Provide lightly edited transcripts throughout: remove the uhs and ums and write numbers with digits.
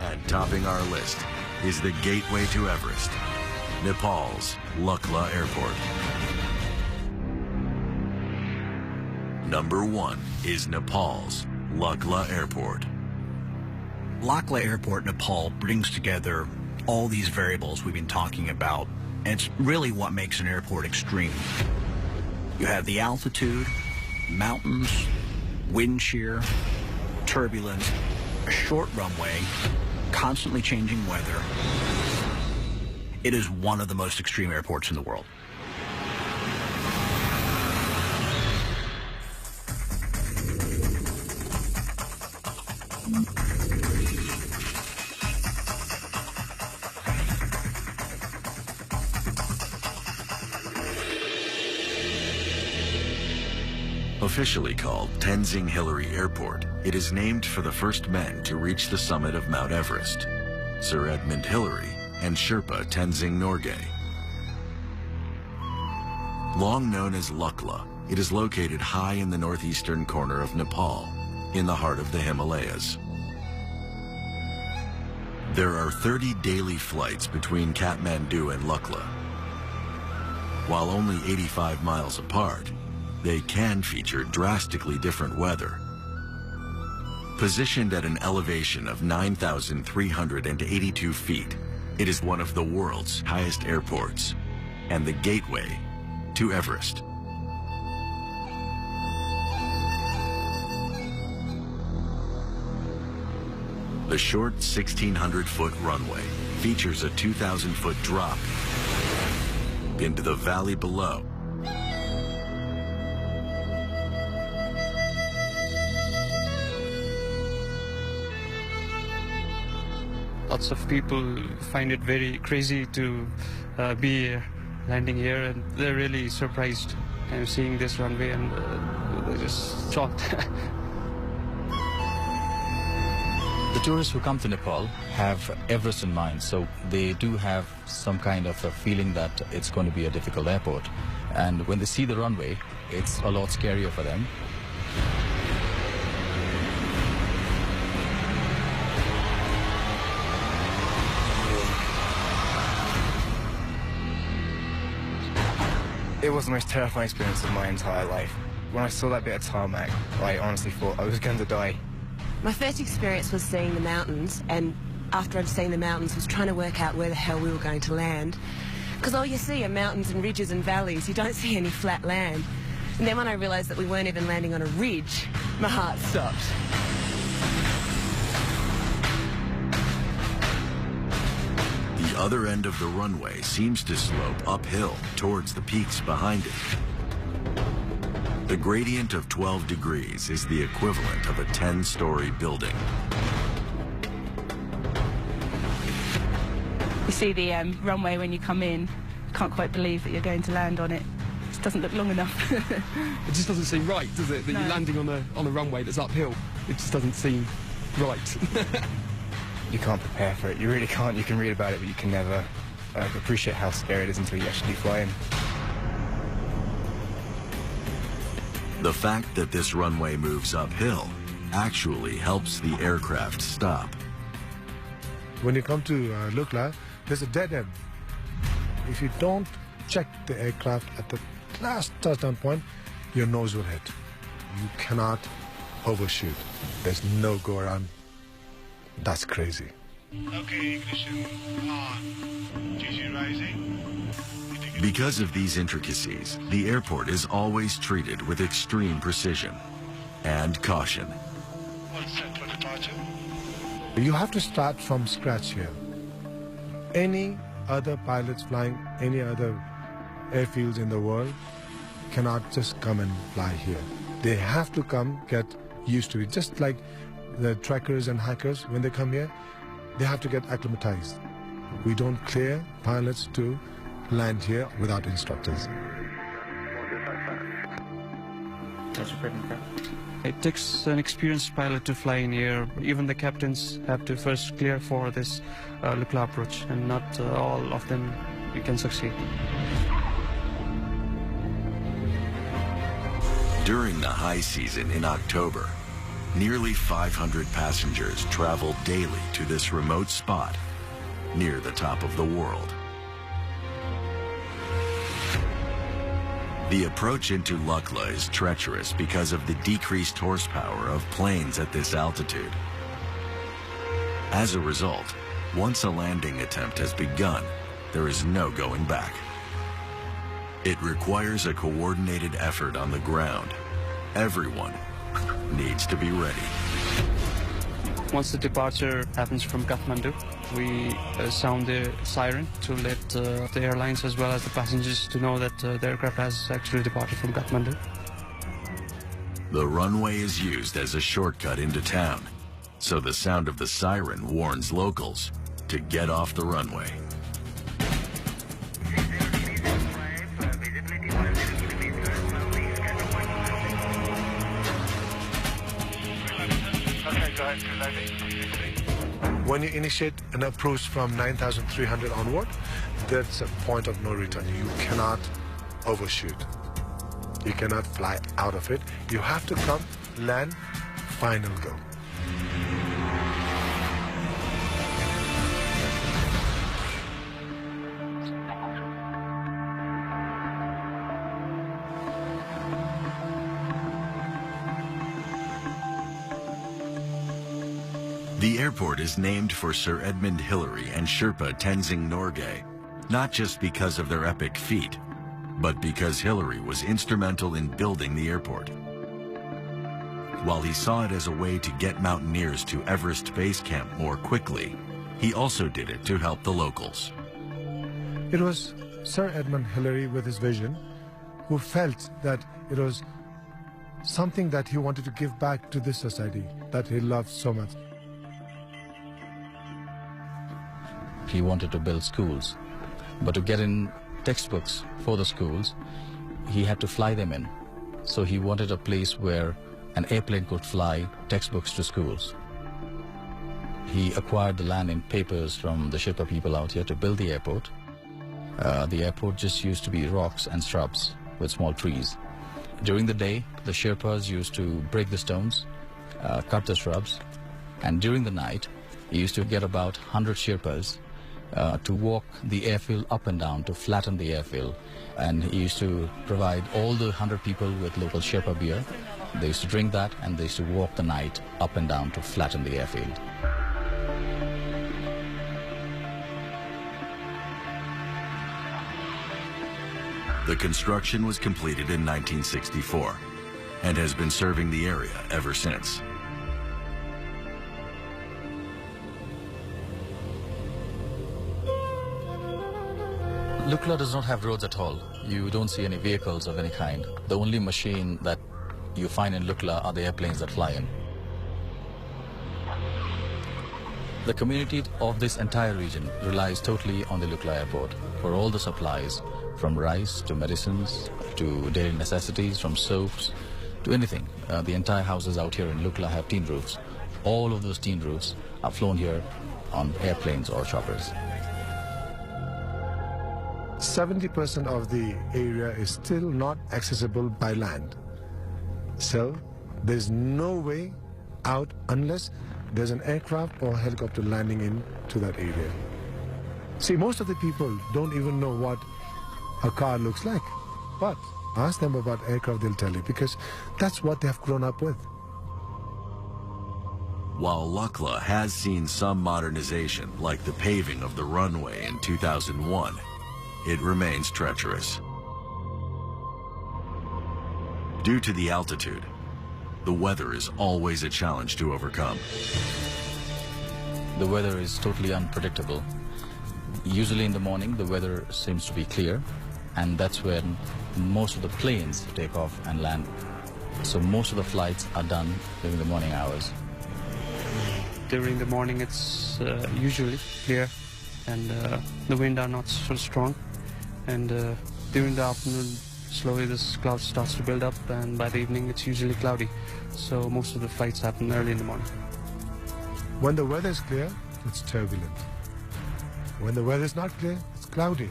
And topping our list is the gateway to Everest, Nepal's Lukla Airport. Number 1 is Nepal's Lukla Airport. Lukla Airport, Nepal, brings together all these variables we've been talking about, and it's really what makes an airport extreme. You have the altitude, mountains, wind shear, turbulence, a short runway, constantly changing weather. It is one of the most extreme airports in the world. Officially called Tenzing Hillary Airport, it is named for the first men to reach the summit of Mount Everest, Sir Edmund Hillary and Sherpa Tenzing Norgay. Long known as Lukla, it is located high in the northeastern corner of Nepal, in the heart of the Himalayas. There are 30 daily flights between Kathmandu and Lukla. While only 85 miles apart, they can feature drastically different weather. Positioned at an elevation of 9,382 feet, it is one of the world's highest airports and the gateway to Everest. The short 1,600-foot runway features a 2,000-foot drop into the valley below. Lots of people find it very crazy to be landing here, and they're really surprised kind of seeing this runway, and they're just shocked. The tourists who come to Nepal have Everest in mind, so they do have some kind of a feeling that it's going to be a difficult airport. And when they see the runway, it's a lot scarier for them. It was the most terrifying experience of my entire life. When I saw that bit of tarmac, I honestly thought I was going to die. My first experience was seeing the mountains, and after I'd seen the mountains was trying to work out where the hell we were going to land. Because all you see are mountains and ridges and valleys. You don't see any flat land. And then when I realised that we weren't even landing on a ridge, my heart stopped. The other end of the runway seems to slope uphill towards the peaks behind it. The gradient of 12 degrees is the equivalent of a 10-story building. You see the runway when you come in. You can't quite believe that you're going to land on it. It just doesn't look long enough. It just doesn't seem right, does it? That No. you're landing on a runway that's uphill. It just doesn't seem right. You can't prepare for it. You really can't. You can read about it, but you can never appreciate how scary it is until you actually fly in. The fact that this runway moves uphill actually helps the aircraft stop. When you come to Lukla, there's a dead end. If you don't check the aircraft at the last touchdown point, your nose will hit. You cannot overshoot. There's no go around. That's crazy. Okay, ignition on. GG rising. Because of these intricacies, the airport is always treated with extreme precision and caution. All set for departure. You have to start from scratch here. Any other pilots flying any other airfields in the world cannot just come and fly here. They have to come get used to it. Just like the trekkers and hikers, when they come here, they have to get acclimatized. We don't clear pilots to land here without instructors. It takes an experienced pilot to fly in here. Even the captains have to first clear for this Lukla approach, and not all of them you can succeed. During the high season in October, Nearly 500 passengers travel daily to this remote spot near the top of the world. The approach into Lukla is treacherous because of the decreased horsepower of planes at this altitude. As a result, once a landing attempt has begun, there is no going back. It requires a coordinated effort on the ground. Everyone needs to be ready. Once the departure happens from Kathmandu, we sound the siren to let the airlines as well as the passengers to know that the aircraft has actually departed from Kathmandu. The runway is used as a shortcut into town, so the sound of the siren warns locals to get off the runway. When you initiate an approach from 9,300 onward, that's a point of no return. You cannot overshoot. You cannot fly out of it. You have to come, land, final go. The airport is named for Sir Edmund Hillary and Sherpa Tenzing Norgay, not just because of their epic feat, but because Hillary was instrumental in building the airport. While he saw it as a way to get mountaineers to Everest Base Camp more quickly, he also did it to help the locals. It was Sir Edmund Hillary with his vision who felt that it was something that he wanted to give back to this society that he loved so much. He wanted to build schools, but to get in textbooks for the schools, he had to fly them in. So he wanted a place where an airplane could fly textbooks to schools. He acquired the land in papers from the Sherpa people out here to build the airport. The airport just used to be rocks and shrubs with small trees. During the day, the Sherpas used to break the stones, cut the shrubs, and during the night, he used to get about 100 Sherpas to walk the airfield up and down to flatten the airfield. And he used to provide all the 100 people with local Sherpa beer. They used to drink that and they used to walk the night up and down to flatten the airfield. The construction was completed in 1964 and has been serving the area ever since. Lukla does not have roads at all. You don't see any vehicles of any kind. The only machine that you find in Lukla are the airplanes that fly in. The community of this entire region relies totally on the Lukla airport for all the supplies, from rice to medicines to daily necessities, from soaps to anything. The entire houses out here in Lukla have tin roofs. All of those tin roofs are flown here on airplanes or choppers. 70% of the area is still not accessible by land. So there's no way out unless there's an aircraft or helicopter landing into that area. See, most of the people don't even know what a car looks like. But ask them about aircraft, they'll tell you, because that's what they have grown up with. While Lukla has seen some modernization, like the paving of the runway in 2001, it remains treacherous. Due to the altitude, the weather is always a challenge to overcome. The weather is totally unpredictable. Usually in the morning, the weather seems to be clear, and that's when most of the planes take off and land. So most of the flights are done during the morning hours. During the morning, it's usually clear, and the wind are not so strong. And during the afternoon, slowly this cloud starts to build up, and by the evening it's usually cloudy. So most of the flights happen early in the morning. When the weather is clear, it's turbulent. When the weather is not clear, it's cloudy.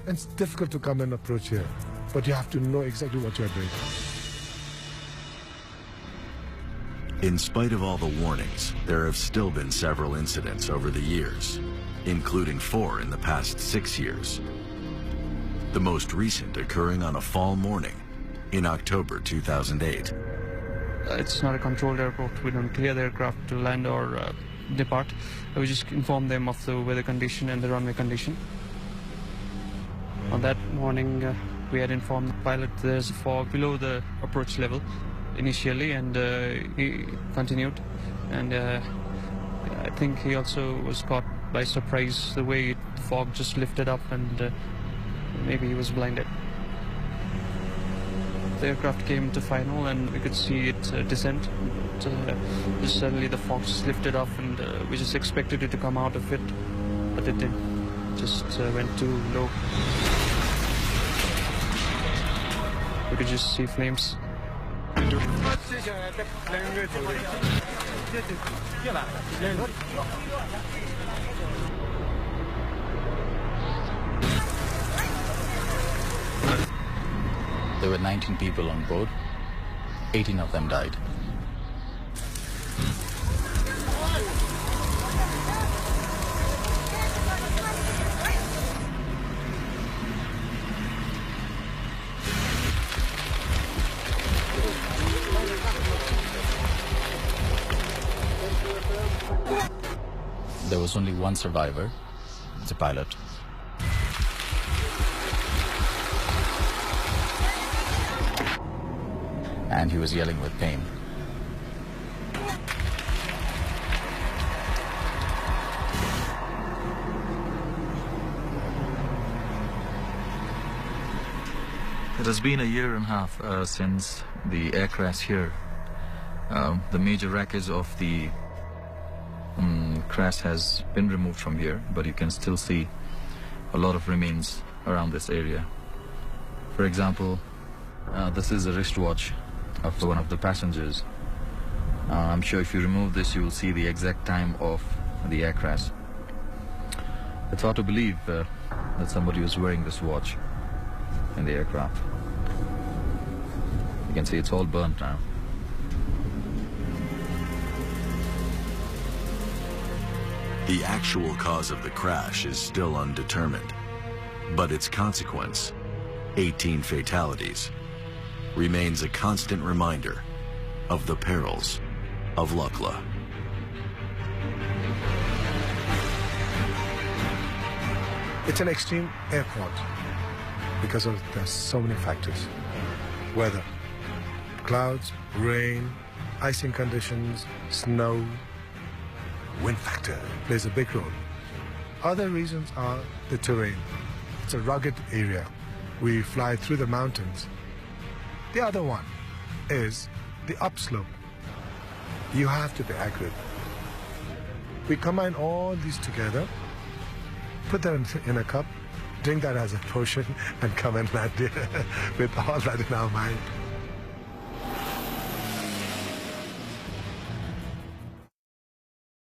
And it's difficult to come and approach here. But you have to know exactly what you're doing. In spite of all the warnings, there have still been several incidents over the years, including 4 in the past 6 years. The most recent occurring on a fall morning in October 2008. It's not a controlled airport. We don't clear the aircraft to land or depart. We just inform them of the weather condition and the runway condition. On that morning, we had informed the pilot there's fog below the approach level initially, and he continued. And I think he also was caught by surprise the way the fog just lifted up, and maybe he was blinded. The aircraft came to final and we could see it descend. Just suddenly the fog just lifted up, and we just expected it to come out of it, but it didn't. Just went too low. We could just see flames. There were 19 people on board. 18 of them died. There was only one survivor, the pilot. And he was yelling with pain. It has been a year and a half since the air crash here. The major wreckage of the crash has been removed from here, but you can still see a lot of remains around this area. For example, this is a wristwatch of one of the passengers. I'm sure if you remove this, you will see the exact time of the air crash. It's hard to believe that somebody was wearing this watch in the aircraft. You can see it's all burnt now. The actual cause of the crash is still undetermined, but its consequence, 18 fatalities, remains a constant reminder of the perils of Lukla. It's an extreme airport because of there's so many factors. Weather, clouds, rain, icing conditions, snow, wind factor plays a big role. Other reasons are the terrain. It's a rugged area. We fly through the mountains. The other one is the upslope. You have to be accurate. We combine all these together, put them in a cup, drink that as a potion, and come and land with all that in our mind.